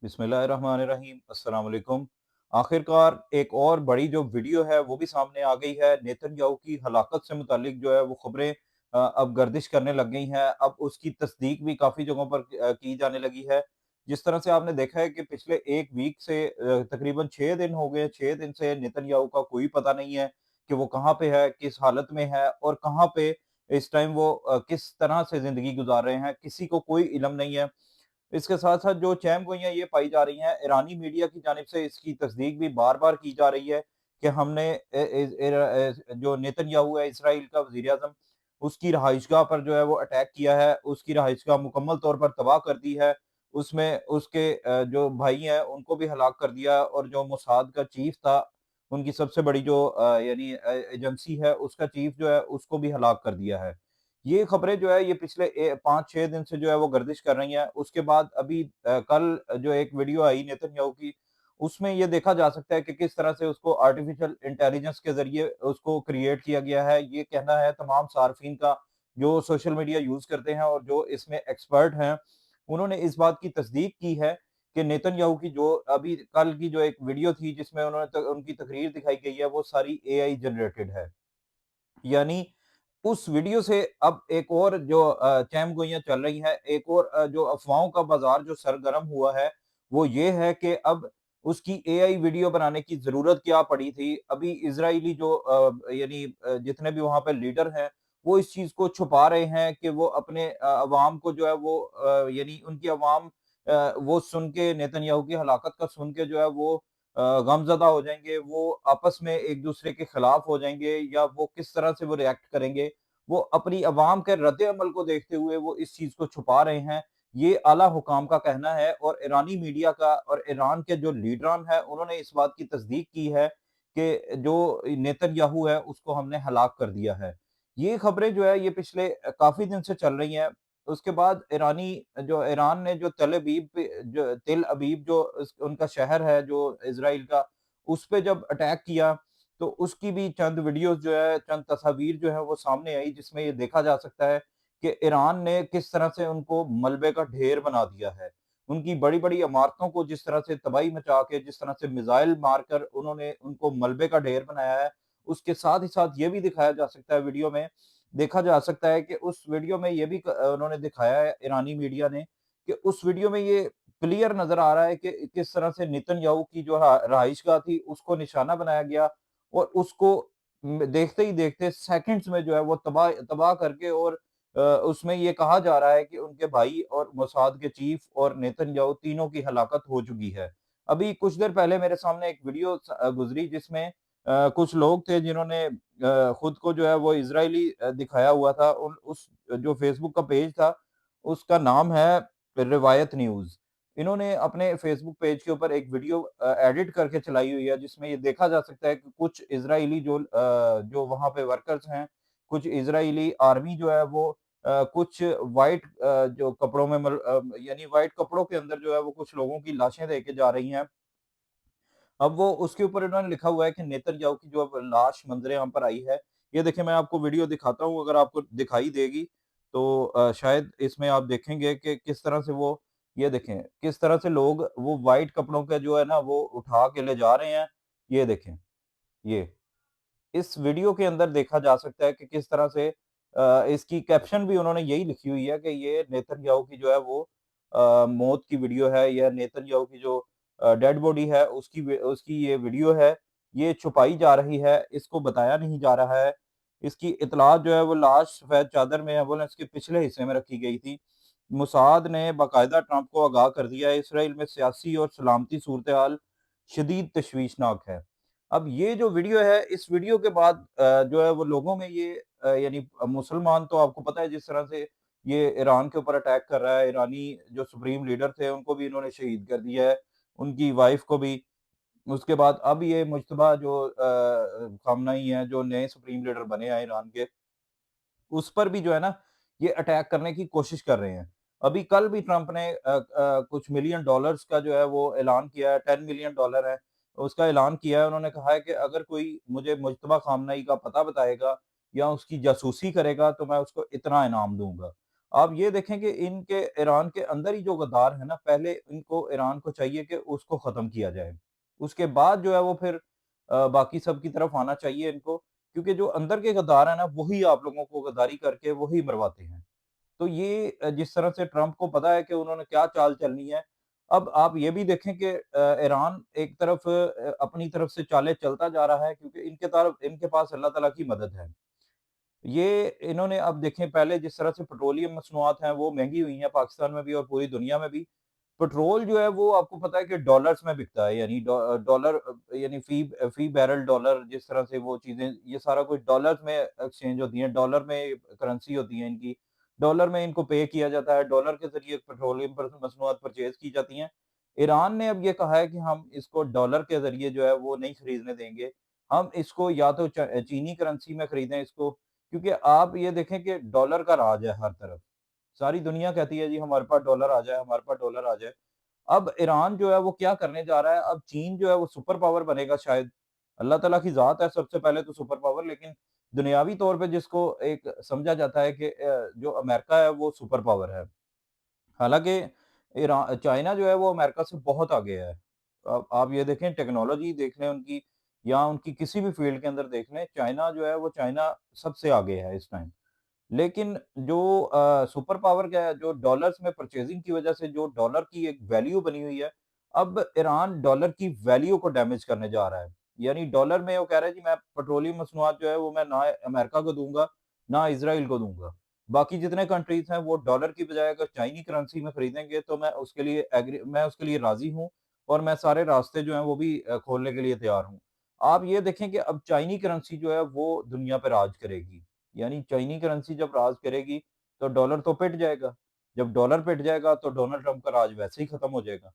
बिस्मिल्लाहिर्रहमानिर्रहीम अस्सलाम वालेकुम। आखिरकार एक और बड़ी जो वीडियो है वो भी सामने आ गई है। नेतन्याहू की हलाकत से मुतालिक जो है वो खबरें अब गर्दिश करने लग गई हैं। अब उसकी तस्दीक भी काफ़ी जगहों पर की जाने लगी है। जिस तरह से आपने देखा है कि पिछले 1 वीक से तकरीबन 6 दिन हो गए, 6 दिन से नेतन्याहू का कोई पता नहीं है कि वो कहाँ पे है, किस हालत में है और कहाँ पे इस टाइम वो किस तरह से ज़िंदगी गुज़ार रहे हैं, किसी को कोई इल्म नहीं है। इसके साथ-साथ जो चहम-गोइयाँ ये पाई जा रही हैं, ईरानी मीडिया की जानिब से इसकी तस्दीक भी बार-बार की जा रही है कि हमने जो नेतन्याहू है, इज़राइल का वज़ीर-ए-आज़म, उसकी रहाइशगाह पर जो है वो अटैक किया है, उसकी रहाइशगाह मुकम्मल तौर पर तबाह कर दी है। उसमें उसके जो भाई हैं, उनको भी हलाक कर दिया और जो मोसाद का चीफ था, उनकी सबसे बड़ी जो यानी एजेंसी है, उसका चीफ जो है, उसको भी हलाक कर दिया है। ये खबरें जो है ये पिछले 5-6 दिन से जो है वो गर्दिश कर रही हैं। उसके बाद अभी कल जो एक वीडियो आई नेतन्याहू की, उसमें ये देखा जा सकता है कि किस तरह से उसको आर्टिफ़िशियल इंटेलिजेंस के ज़रिए उसको क्रिएट किया गया है। ये कहना है तमाम सार्फ़िन का जो सोशल मीडिया यूज़ करते हैं और जो इसमें एक्सपर्ट हैं, उन्होंने इस बात की तस्दीक की है कि नेतन्याहू की जो अभी कल की जो एक वीडियो थी जिसमें उन्होंने उनकी तकरीर दिखाई गई है, वो सारी एआई जनरेटेड है। यानी उस वीडियो से अब एक और जो चहमगोइयाँ चल रही हैं, एक और जो अफ़वाहों का बाज़ार जो सरगर्म हुआ है, वो ये है कि अब उसकी एआई वीडियो बनाने की ज़रूरत क्या पड़ी थी? अभी इज़राइली जो यानी जितने भी वहाँ पे लीडर हैं, वो इस चीज़ को छुपा रहे हैं कि वो अपने अवाम को जो है वो यानी उनकी अवाम वो सुन के नेतन्याहू की हलाकत का सुन के जो है वो गमज़दा हो जाएँगे, वो आपस में एक-दूसरे के खिलाफ हो जाएँगे या वो किस तरह से वो रिएक्ट करेंगे, वो अपनी अवाम के रद्द-ए-अमल को देखते हुए वो इस चीज़ को छुपा रहे हैं। ये आला हुकाम का कहना है और ईरानी मीडिया का और ईरान के जो लीडरान हैं, उन्होंने इस बात की तस्दीक की है कि जो नेतन्याहू है, उसको हमने हलाक कर दिया है। ये खबरें जो है ये पिछले काफ़ी दिन से चल रही हैं। उसके बाद ईरान ने जो तिल अबीब जो उनका शहर है जो इज़राइल का, उस पे जब अटैक किया, तो उसकी भी चंद वीडियोज़ जो है, चंद तस्वीर जो है वो सामने आई जिसमें ये देखा जा सकता है कि ईरान ने किस तरह से उनको मलबे का ढेर बना दिया है। उनकी बड़ी-बड़ी इमारतों को जिस तरह से तबाही मचा के, जिस तरह से मिसाइल मारकर उन्होंने उनको मलबे का ढेर बनाया है, उसके साथ ही साथ ये भी दिखाया जा सकता है वीडियो में, देखा जा सकता है कि उस वीडियो में ये भी उन्होंने दिखाया है ईरानी मीडिया ने कि उस वीडियो में ये क्लियर नज़र आ रहा है कि किस तरह से नेतन्याहू की जो रहाइशगाह थी उसको निशाना बनाया गया और उसको देखते ही देखते सेकंड्स में जो है वो तबाह तबाह करके और उसमें ये कहा जा रहा है कि उनके भाई और मोसाद के चीफ और नेतन्याहू तीनों की हलाकत हो चुकी है। अभी कुछ देर पहले मेरे सामने एक वीडियो गुज़री जिसमें कुछ लोग थे जिन्होंने खुद को जो है वो इज़राइली दिखाया हुआ था। उन उस जो फ़ेसबुक का पेज था, उसका नाम है रिवायत न्यूज़। इन्होंने अपने फ़ेसबुक पेज के ऊपर एक वीडियो एडिट करके चलाई हुई है, जिसमें ये देखा जा सकता है कि कुछ इज़राइली जो वहाँ पे वर्कर्स हैं, कुछ इज़राइली आर्मी जो है वो कुछ व्हाइट जो कपड़ों में यानी व्हाइट कपड़ों के अंदर जो है वो कुछ लोगों की लाशें लेके जा रही हैं। अब वो उसके ऊपर इन्होंने लिखा हुआ है कि नेतन्याहू की जो अब लाश मंज़र आम पर आई है। ये देखिए मैं आपको वीडियो दिखाता हूँ, अगर आपको दिखाई देगी तो शायद इसमें आप देखेंगे कि किस तरह से वो ये देखें, किस तरह से लोग वो व्हाइट कपड़ों का जो है ना वो उठा के ले जा रहे हैं। ये देखें, ये। इस वीडियो के अंदर देखा जा सकता है कि किस तरह से इसकी कैप्शन भी उन्होंने यही लिखी हुई है कि ये नेतन्याहू की जो है वो मौत की वीडियो है या नेतन्याहू की जो डेड बॉडी है उसकी ये वीडियो है। ये छुपाई जा रही है, इसको बताया नहीं जा रहा है। इसकी इत्तलात जो है वो लाश सफ़ेद चादर में एम्बुलेंस के पिछले हिस्से में रखी गई थी। मोसाद ने बाकायदा ट्रंप को आगाह कर दिया है, इसराइल में सियासी और सलामती सूरत-ए-हाल शदीद तशवीशनाक है। अब ये जो वीडियो है, इस वीडियो के बाद जो है वो लोगों में ये यानी मुसलमान तो आपको पता है जिस तरह से ये ईरान के ऊपर अटैक कर रहा है, ईरानी जो सुप्रीम लीडर थे उनको भी इन्होंने शहीद कर दिया है, उनकी वाइफ को भी। उसके बाद अब ये मुज्तबा जो ख़ामनेई हैं, जो नए सुप्रीम लीडर बने हैं ईरान के, उस पर भी जो है ना, ये अटैक करने की कोशिश कर रहे हैं। अभी कल भी ट्रंप ने कुछ मिलियन डॉलर्स का जो है वो ऐलान किया है, 10 मिलियन डॉलर है, उसका ऐलान किया है। उन्होंने कहा है कि अगर कोई मुझे मुज्तबा खामनेई का पता बताएगा या उसकी जासूसी करेगा, तो मैं उसको इतना इनाम दूँगा। आप ये देखें कि इनके ईरान के अंदर ही जो गद्दार है ना, पहले इनको ईरान को चाहिए कि उसको ख़त्म किया जाए। उसके बाद जो है वो फिर बाकी सब की तरफ आना चाहिए इनको, क्योंकि जो अंदर के गद्दार हैं ना, वही आप लोगों को गद्दारी करके वही मरवाते हैं। तो ये जिस तरह से ट्रंप को पता है कि उन्होंने क्या चाल चलनी है, अब आप ये भी देखें कि ईरान एक तरफ अपनी तरफ से चालें चलता जा रहा है, क्योंकि इनके पास अल्लाह ताला की मदद है। ये इन्होंने अब देखें, पहले जिस तरह से पेट्रोलियम मसनूआत हैं वो महँगी हुई हैं पाकिस्तान में भी और पूरी दुनिया में भी। पेट्रोल जो है वो आपको पता है कि डॉलर्स में बिकता है, यानी डॉलर यानी फ़ी बैरल डॉलर, जिस तरह से वो चीज़ें, ये सारा कुछ डॉलर्स में एक्सचेंज होती हैं, डॉलर में करेंसी होती है इनकी। डॉलर में इनको पे किया जाता है, डॉलर के ज़रिए पेट्रोलियम पर मसनूआत परचेज़ की जाती हैं। ईरान ने अब ये कहा है कि हम इसको डॉलर के ज़रिए जो है वो नहीं खरीदने देंगे। हम इसको या तो चीनी करेंसी में खरीदें इसको, क्योंकि आप ये देखें कि डॉलर का राज है हर तरफ। सारी दुनिया कहती है जी हमारे पास डॉलर आ जाए, हमारे पास डॉलर आ जाए। अब ईरान जो है वो क्या करने जा रहा है, अब चीन जो है वो सुपर पावर बनेगा शायद। अल्लाह ताला की ज़ात है सबसे पहले तो सुपर पावर, लेकिन दुनियावी तौर पे जिसको एक समझा जाता है कि जो अमेरिका है वो सुपर पावर है। हालाँकि चाइना जो है वो अमेरिका से बहुत आगे है। आप ये देखें, टेक्नोलॉजी देख लें उनकी, या उनकी किसी भी फ़ील्ड के अंदर देख लें, चाइना जो है वो चाइना सबसे आगे है इस टाइम। लेकिन जो सुपर पावर का है, जो डॉलर्स में परचेज़िंग की वज़ह से जो डॉलर की एक वैल्यू बनी हुई है, अब ईरान डॉलर की वैल्यू को डैमेज करने जा रहा है। यानी डॉलर में वो कह रहा है जी मैं पेट्रोलियम मसनूआत जो है वो मैं ना अमेरिका को दूँगा, ना इज़राइल को दूँगा। बाकी जितने कंट्रीज़ हैं वो डॉलर की बजाय अगर चाइनी करेंसी में खरीदेंगे तो मैं उसके लिए राज़ी हूँ, और मैं सारे रास्ते जो हैं वो भी खोलने के लिए तैयार हूँ। आप ये देखें कि अब चाइनी करेंसी जो है वो दुनिया पे राज करेगी। यानी चाइनी करेंसी जब राज करेगी, तो डॉलर तो पिट जाएगा। जब डॉलर पिट जाएगा, तो डोनाल्ड ट्रंप का राज वैसे ही खत्म हो जाएगा।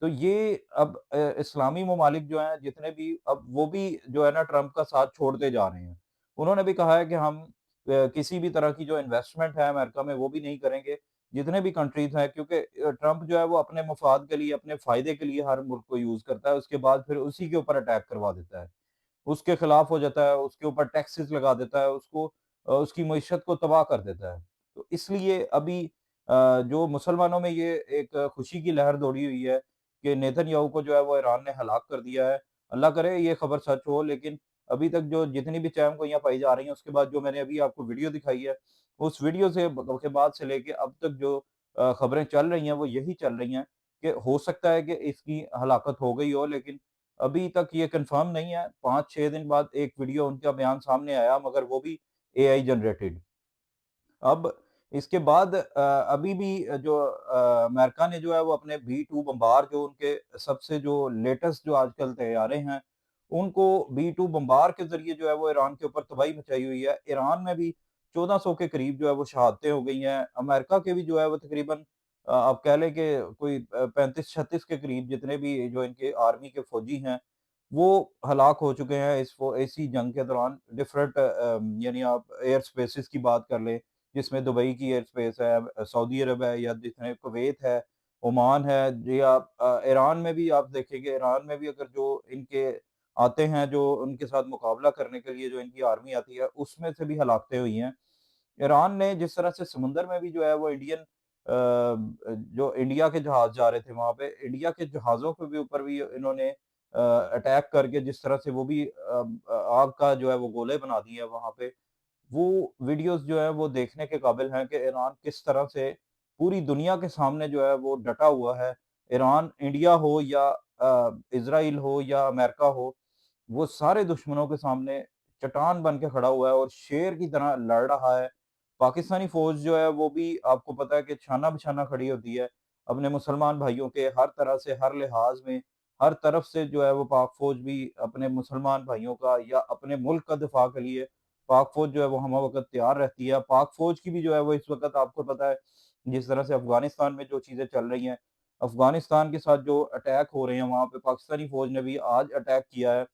तो ये अब इस्लामी ममालिक जो हैं जितने भी, अब वो भी जो है ना ट्रंप का साथ छोड़ते जा रहे हैं। उन्होंने भी कहा है कि हम किसी भी तरह की जो इन्वेस्टमेंट है अमेरिका में वो भी नहीं करेंगे। जितने भी कंट्रीज़ हैं, क्योंकि ट्रंप जो है वो अपने मफाद के लिए, अपने फ़ायदे के लिए हर मुल्क को यूज़ करता है, उसके बाद फिर उसी के ऊपर अटैक करवा देता है। उसके खिलाफ हो जाता है, उसके ऊपर टैक्सेस लगा देता है, उसकी मईशत को तबाह कर देता है। तो इसलिए अभी जो मुसलमानों में ये एक खुशी की लहर दौड़ी हुई है कि नेतन्याहू को जो है वो ईरान ने हलाक कर दिया है। अल्लाह करे ये खबर सच हो, लेकिन अभी तक जो जितनी भी चहम-गोइयाँ पाई जा रही हैं, उसके बाद जो मैंने अभी आपको वीडियो दिखाई है, उस वीडियो के बाद से लेके अब तक जो खबरें चल रही हैं, वो यही चल रही हैं कि हो सकता है कि इसकी हलाकत हो गई हो, लेकिन अभी तक ये कन्फर्म नहीं है। 5-6 दिन बाद एक वीडियो उनका बयान सामने आया, मगर वो भी एआई जनरेटेड। अब इसके बाद अभी भी जो अमेरिका ने जो है वो अपने बी-2 बम्बार, जो उनके सबसे जो लेटेस्ट जो आजकल तैयारे हैं, उनको बी-2 बम्बार के ज़रिए जो है वो ईरान के ऊपर तबाही मचाई हुई है। ईरान में भी 1400 के करीब जो है वो शहादतें हो गई हैं। अमेरिका के भी जो है वो तकरीबन आप कह लें कि कोई 35-36 के करीब जितने भी जो इनके आर्मी के फौजी हैं, वो हलाक हो चुके हैं इसी जंग के दौरान। डिफरेंट यानी आप एयर स्पेसेस की बात कर लें, जिसमें दुबई की एयर स्पेस है, सऊदी अरब है, या जितने कुवैत है, ओमान है, जी आप ईरान में भी आप देखेंगे, ईरान में भी अगर जो इनके आते हैं, जो उनके साथ मुकाबला करने के लिए जो इनकी आर्मी आती है, उसमें से भी हलाकतें हुई हैं। ईरान ने जिस तरह से समुंदर में भी जो है वो जो इंडिया के जहाज़ जा रहे थे वहाँ पे, इंडिया के जहाज़ों के भी ऊपर भी इन्होंने अटैक करके जिस तरह से वो भी आग का जो है वो गोले बना दिए हैं वहाँ पे। वो वीडियोज़ जो हैं वो देखने के काबिल हैं कि ईरान किस तरह से पूरी दुनिया के सामने जो है वो डटा हुआ है। ईरान, इंडिया हो या इज़राइल हो या अमेरिका हो, वो सारे दुश्मनों के सामने चट्टान बन के खड़ा हुआ है और शेर की तरह लड़ रहा है। पाकिस्तानी फ़ौज जो है वो भी आपको पता है कि शाना-बशाना खड़ी होती है, अपने मुसलमान भाइयों के हर तरह से, हर लिहाज़ में, हर तरफ से जो है वो पाक फ़ौज भी अपने मुसलमान भाइयों का या अपने मुल्क का दिफ़ा के लिए पाक फ़ौज जो है वो हमा-वक़्त तैयार रहती है। पाक फ़ौज की भी जो है वो इस वक़्त आपको पता है, जिस तरह से अफ़गानिस्तान में जो चीज़ें चल रही हैं, अफ़गानिस्तान के साथ जो अटैक हो रहे हैं वहाँ पे पाकिस्तानी फ़ौज ने भी आज अटैक किया है।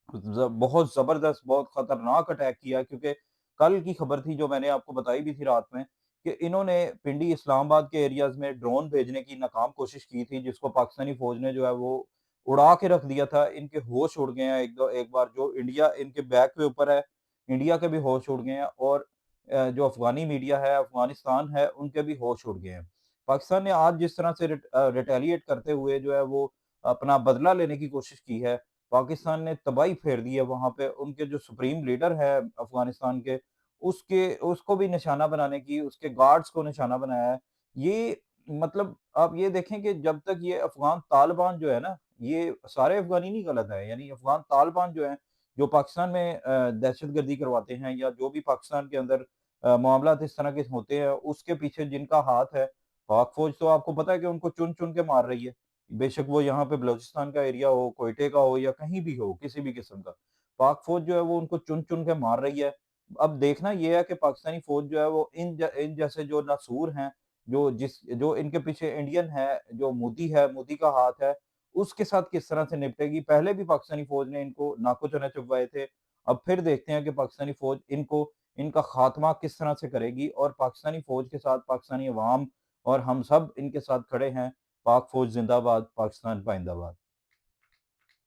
बहुत ज़बरदस्त, बहुत खतरनाक अटैक किया, क्योंकि कल की खबर थी जो मैंने आपको बताई भी थी रात में कि इन्होंने पिंडी इस्लामाबाद के एरियाज़ में ड्रोन भेजने की नाकाम कोशिश की थी, जिसको पाकिस्तानी फ़ौज ने जो है वो उड़ा के रख दिया था। इनके होश उड़ गए हैं एक बार, जो इंडिया इनके बैक के ऊपर है, इंडिया के भी होश उड़ गए हैं, और जो अफ़गानी मीडिया है, अफ़गानिस्तान है, उनके भी होश उड़ गए हैं। पाकिस्तान ने आज जिस तरह से रिटेलिएट करते हुए जो है वो अपना बदला लेने की कोशिश की है, पाकिस्तान ने तबाही फेर दी है वहाँ पे। उनके जो सुप्रीम लीडर है अफ़गानिस्तान के, उसके उसको भी निशाना बनाने की, उसके गार्ड्स को निशाना बनाया है। ये मतलब आप ये देखें कि जब तक ये अफ़गान तालिबान जो है ना, ये सारे अफ़गानी नहीं गलत है, यानी अफ़गान तालिबान जो हैं, जो पाकिस्तान में दहशतगर्दी करवाते हैं या जो भी पाकिस्तान के अंदर मामलात इस तरह के होते हैं, उसके पीछे जिनका हाथ है, पाक फ़ौज तो आपको पता है कि उनको चुन-चुन के मार रही है। बेशक वो यहाँ पे बलूचिस्तान का एरिया हो, क्वेटे का हो या कहीं भी हो, किसी भी किस्म का। पाक फ़ौज जो है वो उनको चुन-चुन के मार रही है। अब देखना ये है कि पाकिस्तानी फ़ौज जो है वो इन जैसे जो नासूर हैं, जो इनके पीछे इंडियन है, जो मोदी है, मोदी का हाथ है, उसके साथ किस तरह से निपटेगी। पहले भी पाकिस्तानी फ़ौज ने इनको नाको-चने चबवाए थे। अब फिर देखते हैं कि पाकिस्तानी फ़ौज इनका खात्मा किस तरह से करेगी और पाकिस्तानी फ़ौज के साथ पाकिस्तानी अवाम और हम सब इनके साथ खड़े हैं। पाक फ़ौज ज़िंदाबाद, पाकिस्तान पाइंदाबाद।